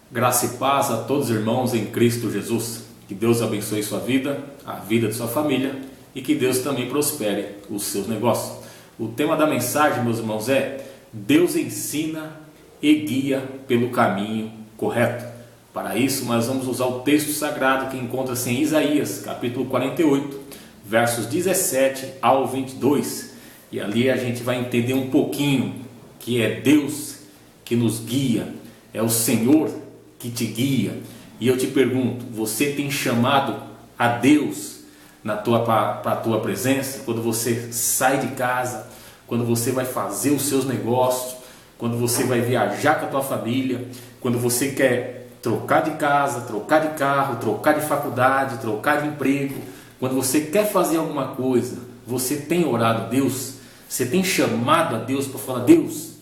Graça e paz a todos os irmãos em Cristo Jesus. Que Deus abençoe sua vida, a vida de sua família e que Deus também prospere os seus negócios. O tema da mensagem, meus irmãos, é: Deus ensina e guia pelo caminho correto. Para isso, nós vamos usar o texto sagrado que encontra-se em Isaías, capítulo 48, versos 17 ao 22. E ali a gente vai entender um pouquinho que é Deus que nos guia, é o Senhor que te guia. E eu te pergunto, você tem chamado a Deus para a tua presença? Quando você sai de casa, quando você vai fazer os seus negócios, quando você vai viajar com a tua família, quando você quer trocar de casa, trocar de carro, trocar de faculdade, trocar de emprego, quando você quer fazer alguma coisa, você tem orado a Deus? Você tem chamado a Deus para falar: Deus,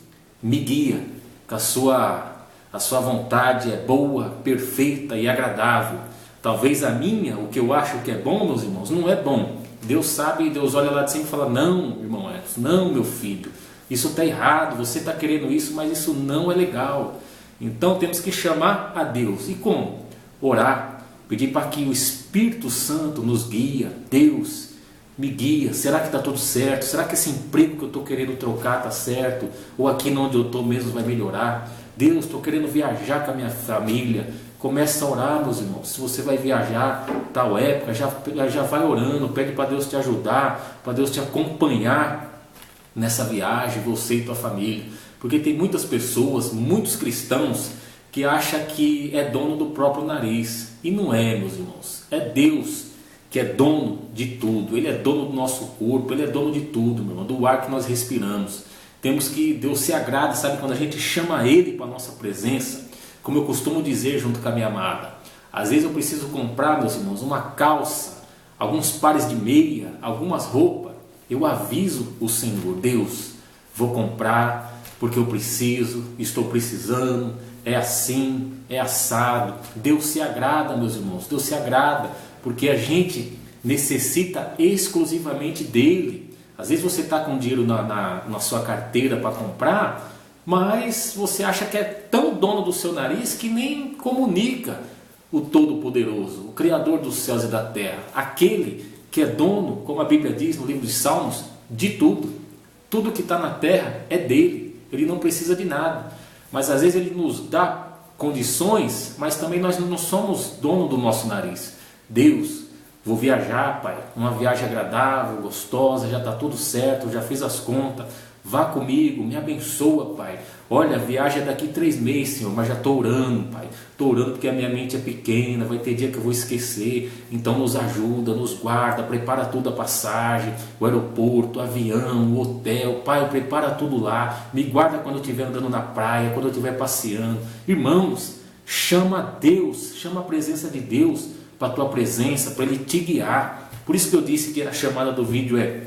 me guia, que a sua vontade é boa, perfeita e agradável. Talvez a minha, o que eu acho que é bom, meus irmãos, não é bom. Deus sabe, Deus olha lá de cima e fala: não, irmão Edson, não, meu filho, isso está errado, você está querendo isso, mas isso não é legal. Então temos que chamar a Deus. E como? Orar, pedir para que o Espírito Santo nos guia. Deus, me guia, será que está tudo certo? Será que esse emprego que eu estou querendo trocar está certo? Ou aqui onde eu estou mesmo vai melhorar? Deus, estou querendo viajar com a minha família. Começa a orar, meus irmãos. Se você vai viajar tal época, já vai orando, pede para Deus te ajudar, para Deus te acompanhar nessa viagem, você e tua família. Porque tem muitas pessoas, muitos cristãos, que acham que é dono do próprio nariz. E não é, meus irmãos. É Deus que é dono de tudo. Ele é dono do nosso corpo, Ele é dono de tudo, meu irmão, do ar que nós respiramos. Temos que, Deus se agrada, sabe, quando a gente chama Ele para a nossa presença. Como eu costumo dizer junto com a minha amada, às vezes eu preciso comprar, meus irmãos, uma calça, alguns pares de meia, algumas roupas. Eu aviso o Senhor: Deus, vou comprar porque eu preciso, estou precisando, é assim, é assado. Deus se agrada, meus irmãos, Deus se agrada, porque a gente necessita exclusivamente dEle. Às vezes você está com dinheiro na sua carteira para comprar, mas você acha que é tão dono do seu nariz que nem comunica o Todo-Poderoso, o Criador dos céus e da terra, aquele que é dono, como a Bíblia diz no livro de Salmos, de tudo. Tudo que está na terra é dele, ele não precisa de nada. Mas às vezes ele nos dá condições, mas também nós não somos dono do nosso nariz. Deus, vou viajar, Pai, uma viagem agradável, gostosa, já está tudo certo, já fiz as contas, vá comigo, me abençoa, Pai. Olha, a viagem é daqui 3 meses, Senhor, mas já estou orando, Pai. Estou orando porque a minha mente é pequena, vai ter dia que eu vou esquecer. Então nos ajuda, nos guarda, prepara tudo, a passagem, o aeroporto, o avião, o hotel. Pai, prepara tudo lá, me guarda quando eu estiver andando na praia, quando eu estiver passeando. Irmãos, chama Deus, chama a presença de Deus para a tua presença, para Ele te guiar. Por isso que eu disse que a chamada do vídeo é: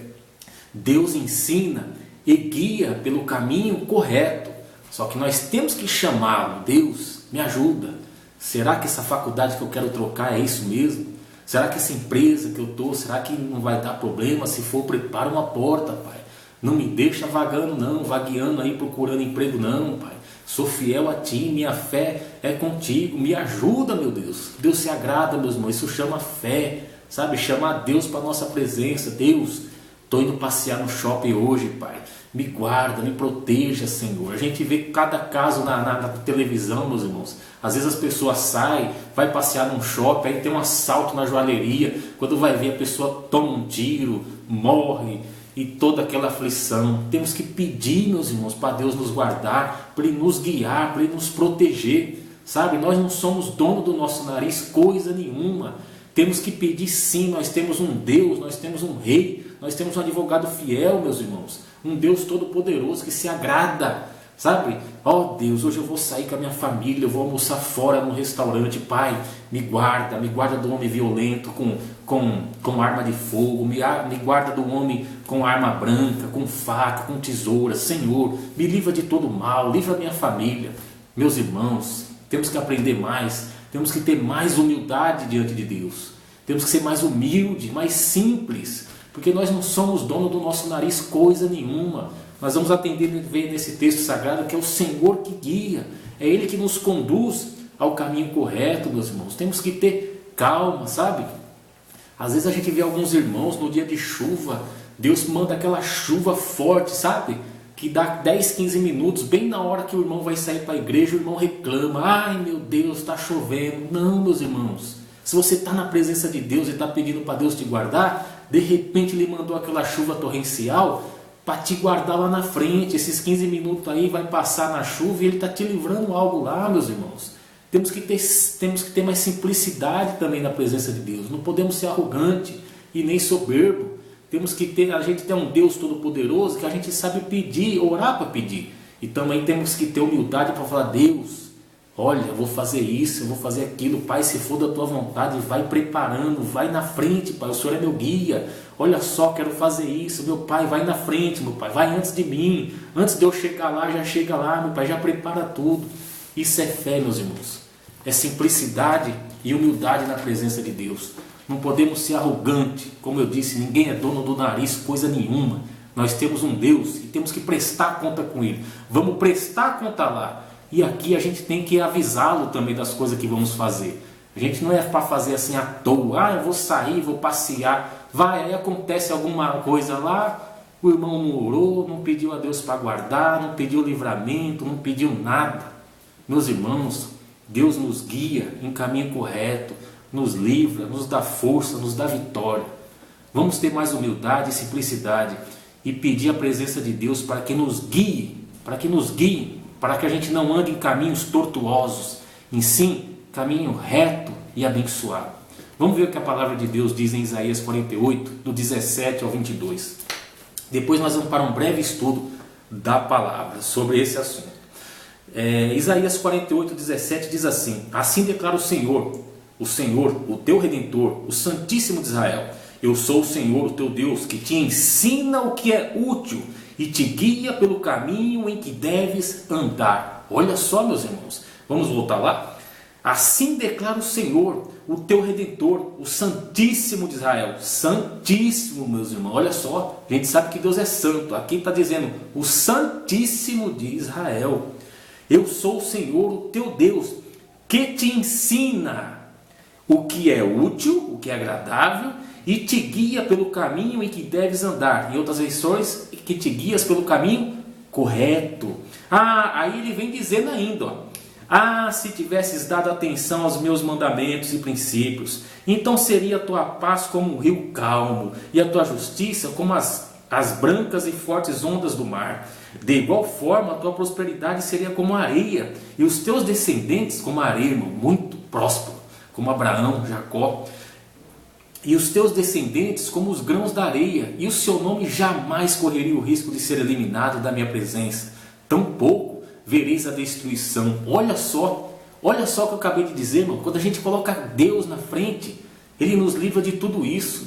Deus ensina e guia pelo caminho correto. Só que nós temos que chamá-lo: Deus, me ajuda. Será que essa faculdade que eu quero trocar é isso mesmo? Será que essa empresa que eu estou, será que não vai dar problema? Se for, prepara uma porta, Pai. Não me deixa vagando não, vagueando aí procurando emprego não, Pai. Sou fiel a Ti, minha fé é contigo, me ajuda, meu Deus. Deus se agrada, meus irmãos, isso chama fé, sabe? Chamar Deus para a nossa presença. Deus, estou indo passear no shopping hoje, Pai. Me guarda, me proteja, Senhor. A gente vê cada caso na televisão, meus irmãos. Às vezes as pessoas saem, vai passear num shopping, aí tem um assalto na joalheria. Quando vai ver, a pessoa toma um tiro, morre, e toda aquela aflição. Temos que pedir, meus irmãos, para Deus nos guardar, para Ele nos guiar, para Ele nos proteger. Sabe, nós não somos dono do nosso nariz coisa nenhuma. Temos que pedir sim, nós temos um Deus, nós temos um Rei, nós temos um advogado fiel, meus irmãos. Um Deus todo-poderoso que se agrada, sabe? Ó Deus, hoje eu vou sair com a minha família, eu vou almoçar fora no restaurante. Pai, me guarda do homem violento com arma de fogo, me guarda do homem com arma branca, com faca, com tesoura. Senhor, me livra de todo mal, livra a minha família. Meus irmãos, temos que aprender mais, temos que ter mais humildade diante de Deus. Temos que ser mais humilde, mais simples, porque nós não somos dono do nosso nariz coisa nenhuma. Nós vamos ver nesse texto sagrado que é o Senhor que guia, é Ele que nos conduz ao caminho correto, meus irmãos. Temos que ter calma, sabe? Às vezes a gente vê alguns irmãos no dia de chuva, Deus manda aquela chuva forte, sabe? Que dá 10, 15 minutos, bem na hora que o irmão vai sair para a igreja, o irmão reclama: ai meu Deus, está chovendo. Não, meus irmãos, se você está na presença de Deus e está pedindo para Deus te guardar, de repente Ele mandou aquela chuva torrencial para te guardar lá na frente. Esses 15 minutos aí vai passar na chuva e Ele está te livrando algo lá, meus irmãos. Temos que ter mais simplicidade também na presença de Deus. Não podemos ser arrogante e nem soberbo. A gente tem um Deus todo-poderoso que a gente sabe pedir, orar para pedir. E também temos que ter humildade para falar: Deus, olha, eu vou fazer isso, eu vou fazer aquilo. Pai, se for da tua vontade, vai preparando, vai na frente, Pai. O Senhor é meu guia. Olha só, quero fazer isso. Meu Pai, vai na frente, meu Pai. Vai antes de mim. Antes de eu chegar lá, já chega lá, meu Pai. Já prepara tudo. Isso é fé, meus irmãos. É simplicidade e humildade na presença de Deus. Não podemos ser arrogantes. Como eu disse, ninguém é dono do nariz, coisa nenhuma. Nós temos um Deus e temos que prestar conta com Ele. Vamos prestar conta lá. E aqui a gente tem que avisá-lo também das coisas que vamos fazer. A gente não é para fazer assim à toa. Ah, eu vou sair, vou passear. Vai, aí acontece alguma coisa lá. O irmão não orou, não pediu a Deus para guardar, não pediu livramento, não pediu nada. Meus irmãos, Deus nos guia em caminho correto, nos livra, nos dá força, nos dá vitória. Vamos ter mais humildade e simplicidade e pedir a presença de Deus para que nos guie, para que a gente não ande em caminhos tortuosos, em sim, caminho reto e abençoado. Vamos ver o que a palavra de Deus diz em Isaías 48, do 17 ao 22. Depois nós vamos para um breve estudo da palavra sobre esse assunto. Isaías 48, 17 diz assim: assim declara o Senhor, o teu Redentor, o Santíssimo de Israel: eu sou o Senhor, o teu Deus, que te ensina o que é útil e te guia pelo caminho em que deves andar. Olha só, meus irmãos, vamos voltar lá? Assim declara o Senhor, o teu Redentor, o Santíssimo de Israel. Santíssimo, meus irmãos, olha só, a gente sabe que Deus é santo. Aqui está dizendo o Santíssimo de Israel. Eu sou o Senhor, o teu Deus, que te ensina o que é útil, o que é agradável, e te guia pelo caminho em que deves andar. Em outras versões, que te guias pelo caminho correto. Aí ele vem dizendo ainda, se tivesses dado atenção aos meus mandamentos e princípios, então seria a tua paz como um rio calmo, e a tua justiça como as brancas e fortes ondas do mar. De igual forma, a tua prosperidade seria como a areia, e os teus descendentes como a areia, irmão, muito próspero, como Abraão, Jacó. E os teus descendentes como os grãos da areia, e o seu nome jamais correria o risco de ser eliminado da minha presença. Tampouco vereis a destruição. Olha só o que eu acabei de dizer, irmão. Quando a gente coloca Deus na frente, Ele nos livra de tudo isso,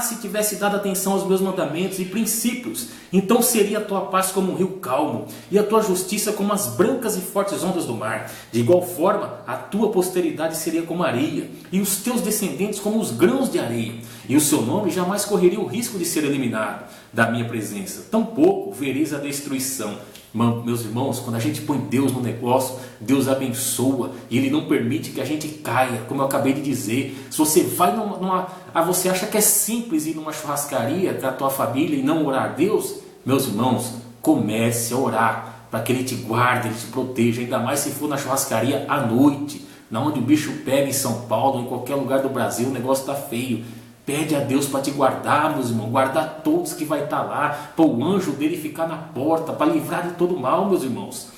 se tivesse dado atenção aos meus mandamentos e princípios, então seria a tua paz como um rio calmo, e a tua justiça como as brancas e fortes ondas do mar. De igual forma, a tua posteridade seria como areia, e os teus descendentes como os grãos de areia, e o seu nome jamais correria o risco de ser eliminado da minha presença. Tampouco vereis a destruição. Meus irmãos, quando a gente põe Deus no negócio, Deus abençoa e Ele não permite que a gente caia, como eu acabei de dizer. Se você vai você acha que é simples ir numa churrascaria com a tua família e não orar a Deus? Meus irmãos, comece a orar para que Ele te guarde, Ele te proteja, ainda mais se for na churrascaria à noite, na onde o bicho pega em São Paulo, em qualquer lugar do Brasil, o negócio está feio. Pede a Deus para te guardar, meus irmãos, guardar todos que vai estar lá, para o anjo dele ficar na porta, para livrar de todo mal, meus irmãos.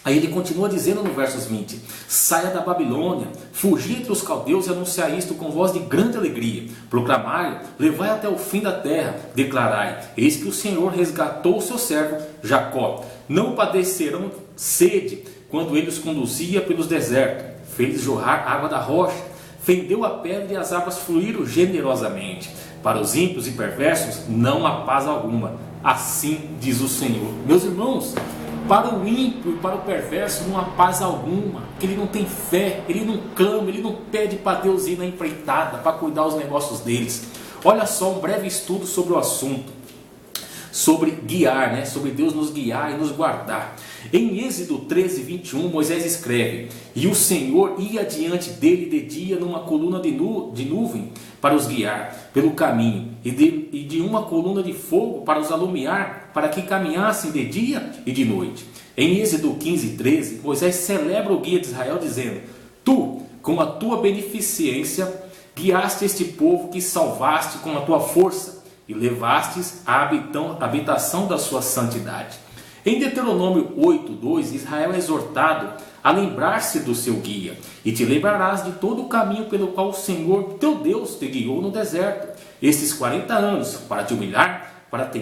Aí ele continua dizendo no versos 20: saia da Babilônia, fugi entre os caldeus e anunciai isto com voz de grande alegria. Proclamai, levai até o fim da terra, declarai: eis que o Senhor resgatou o seu servo Jacó. Não padecerão sede quando ele os conduzia pelos desertos, fez jorrar água da rocha, fendeu a pedra e as águas fluíram generosamente. Para os ímpios e perversos não há paz alguma. Assim diz o Senhor. Meus irmãos, para o ímpio e para o perverso não há paz alguma, porque ele não tem fé, ele não clama, ele não pede para Deus ir na empreitada, para cuidar dos negócios deles. Olha só um breve estudo sobre o assunto. sobre guiar, né? Sobre Deus nos guiar e nos guardar. Em Êxodo 13, 21, Moisés escreve: e o Senhor ia diante dele de dia numa coluna de nuvem para os guiar pelo caminho, e de uma coluna de fogo para os alumiar, para que caminhassem de dia e de noite. Em Êxodo 15, 13, Moisés celebra o guia de Israel dizendo: tu, com a tua beneficência, guiaste este povo que salvaste com a tua força e levastes à habitação da sua santidade. Em Deuteronômio 8, 2, Israel é exortado a lembrar-se do seu guia, e te lembrarás de todo o caminho pelo qual o Senhor teu Deus te guiou no deserto estes 40 anos, para te humilhar, para te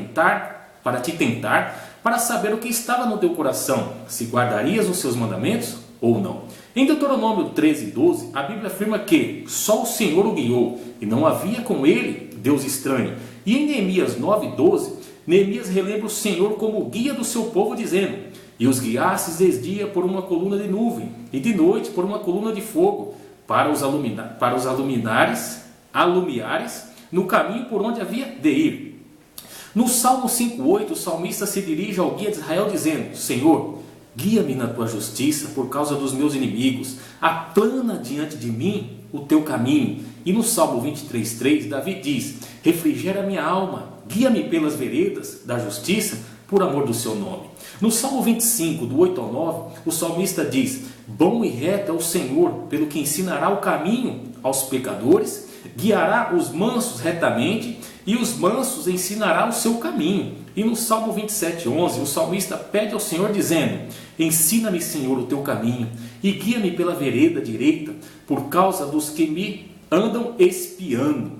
tentar, para saber o que estava no teu coração, se guardarias os seus mandamentos ou não. Em Deuteronômio 13, 12, a Bíblia afirma que só o Senhor o guiou, e não havia com ele Deus estranho. E em Neemias 9, 12, Neemias relembra o Senhor como lugar do seu povo, dizendo: e os guiastes de dia por uma coluna de nuvem, e de noite por uma coluna de fogo, para os alumiares no caminho por onde havia de ir. No Salmo 5,8, o salmista se dirige ao guia de Israel dizendo: Senhor, guia-me na tua justiça por causa dos meus inimigos, aplana diante de mim o teu caminho. E no Salmo 23,3, Davi diz: refrigera minha alma, guia-me pelas veredas da justiça, por amor do seu nome. No Salmo 25, do 8 ao 9, o salmista diz: bom e reto é o Senhor, pelo que ensinará o caminho aos pecadores, guiará os mansos retamente, e os mansos ensinará o seu caminho. E no Salmo 27, 11, o salmista pede ao Senhor dizendo: ensina-me, Senhor, o teu caminho, e guia-me pela vereda direita, por causa dos que me andam espiando.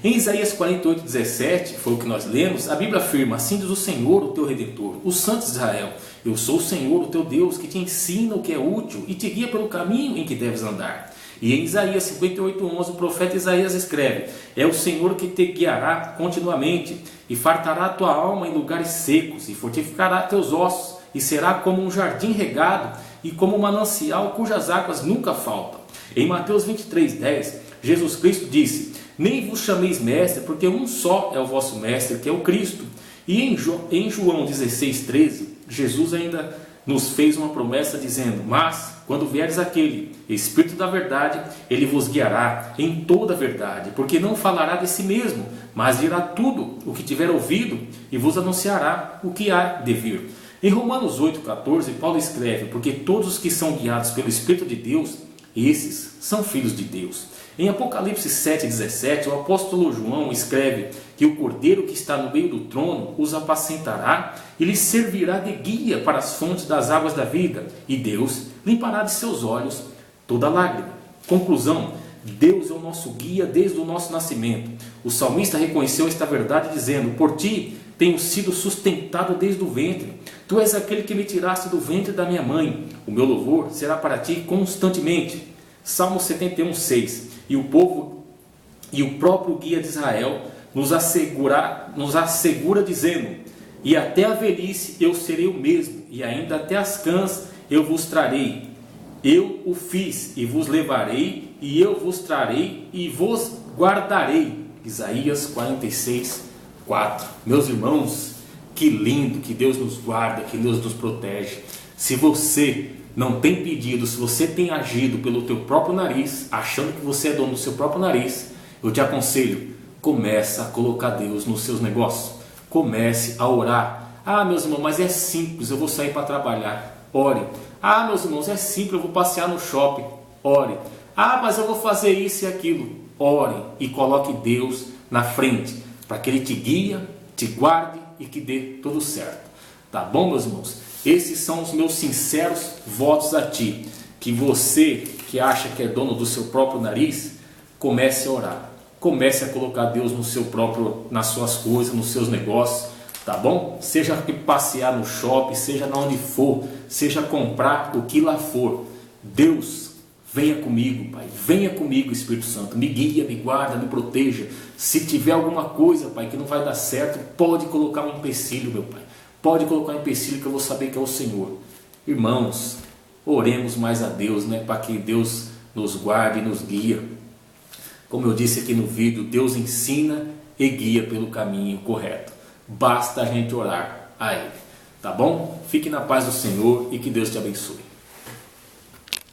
Em Isaías 48, 17, foi o que nós lemos, a Bíblia afirma: assim diz o Senhor, o teu Redentor, o Santo de Israel: eu sou o Senhor, o teu Deus, que te ensina o que é útil e te guia pelo caminho em que deves andar. E em Isaías 58, 11, o profeta Isaías escreve: é o Senhor que te guiará continuamente, e fartará a tua alma em lugares secos, e fortificará teus ossos, e será como um jardim regado, e como um manancial cujas águas nunca faltam. Em Mateus 23, 10, Jesus Cristo disse: nem vos chameis mestre, porque um só é o vosso mestre, que é o Cristo. E em João 16, 13, Jesus ainda nos fez uma promessa dizendo: mas, quando vieres aquele Espírito da verdade, ele vos guiará em toda a verdade, porque não falará de si mesmo, mas dirá tudo o que tiver ouvido, e vos anunciará o que há de vir. Em Romanos 8, 14, Paulo escreve: porque todos os que são guiados pelo Espírito de Deus, esses são filhos de Deus. Em Apocalipse 7, 17, o apóstolo João escreve que o cordeiro que está no meio do trono os apacentará e lhes servirá de guia para as fontes das águas da vida, e Deus limpará de seus olhos toda lágrima. Conclusão: Deus é o nosso guia desde o nosso nascimento. O salmista reconheceu esta verdade dizendo: por ti tenho sido sustentado desde o ventre. Tu és aquele que me tiraste do ventre da minha mãe. O meu louvor será para ti constantemente. Salmo 71, 6. E o próprio guia de Israel nos assegura dizendo: e até a velhice eu serei o mesmo, e ainda até as cãs eu vos trarei. Eu o fiz e vos levarei, e eu vos trarei e vos guardarei. Isaías 46, 4. Meus irmãos, que lindo, que Deus nos guarda, que Deus nos protege. Se você não tem pedido, se você tem agido pelo teu próprio nariz, achando que você é dono do seu próprio nariz, eu te aconselho: comece a colocar Deus nos seus negócios. Comece a orar. Ah, meus irmãos, mas é simples, eu vou sair para trabalhar. Ore. Ah, meus irmãos, é simples, eu vou passear no shopping. Ore. Ah, mas eu vou fazer isso e aquilo. Ore e coloque Deus na frente, para que Ele te guie, te guarde e que dê tudo certo. Tá bom, meus irmãos? Esses são os meus sinceros votos a ti. Que você que acha que é dono do seu próprio nariz, comece a orar. Comece a colocar Deus nas suas coisas, nos seus negócios, tá bom? Seja que passear no shopping, seja na onde for, seja comprar o que lá for. Deus, venha comigo, Pai. Venha comigo, Espírito Santo. Me guia, me guarda, me proteja. Se tiver alguma coisa, Pai, que não vai dar certo, pode colocar um empecilho, meu Pai. Pode colocar um empecilho que eu vou saber que é o Senhor. Irmãos, oremos mais a Deus, né? Para que Deus nos guarde e nos guia. Como eu disse aqui no vídeo, Deus ensina e guia pelo caminho correto. basta a gente orar a Ele. Tá bom? Fique na paz do Senhor e que Deus te abençoe.